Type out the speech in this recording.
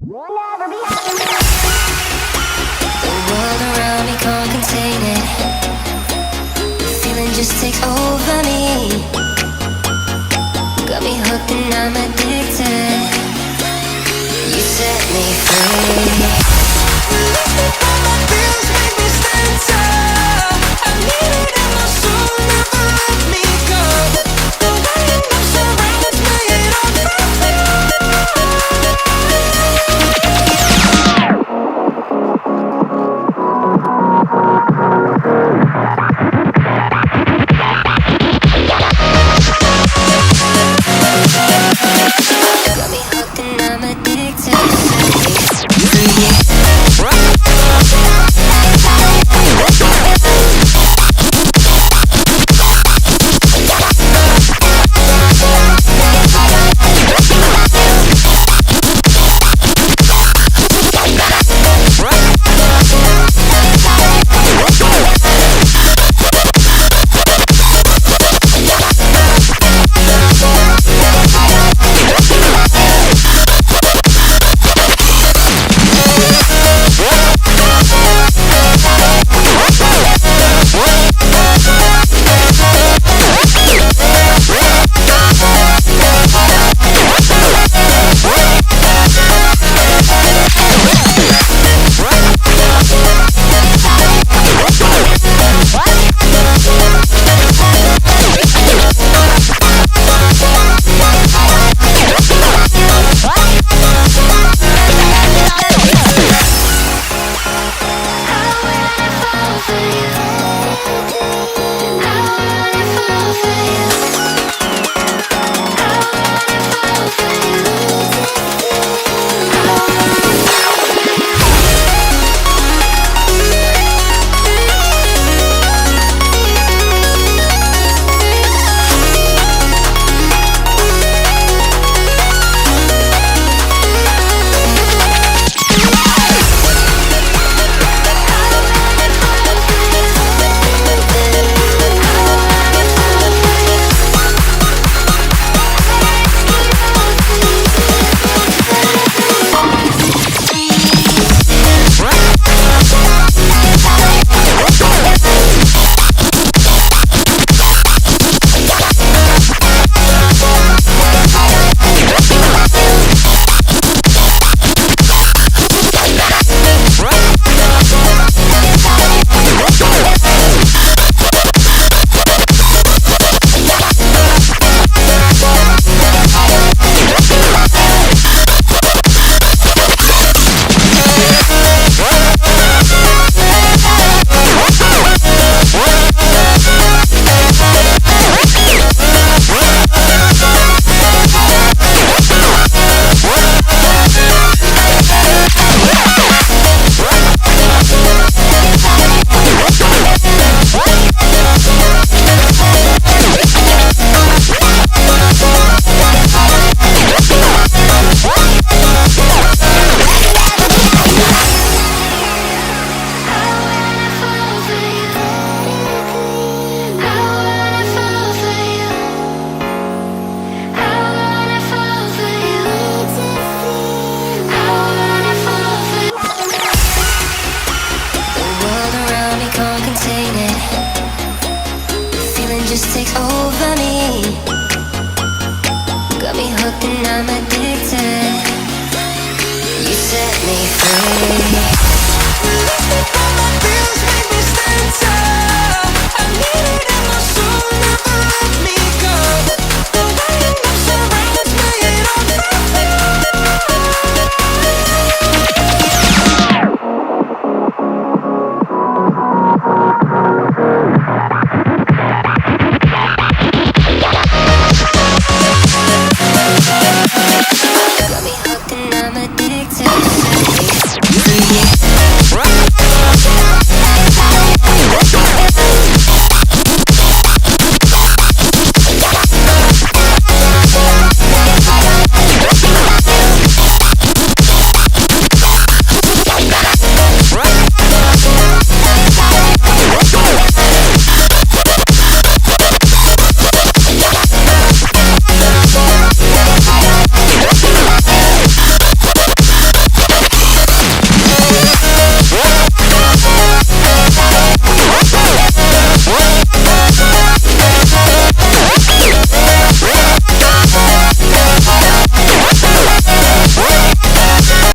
We'll never be happy. The world around me can't contain it. The feeling just takes over me. Got me hooked and I'm addicted. You set me free. All my feels make me stand tall. I need it in my soul, never let me go. The way it moves around, let's play it on the got me hooked and I'm addicted. Just takes over me. Got me hooked and I'm addicted. You set me free.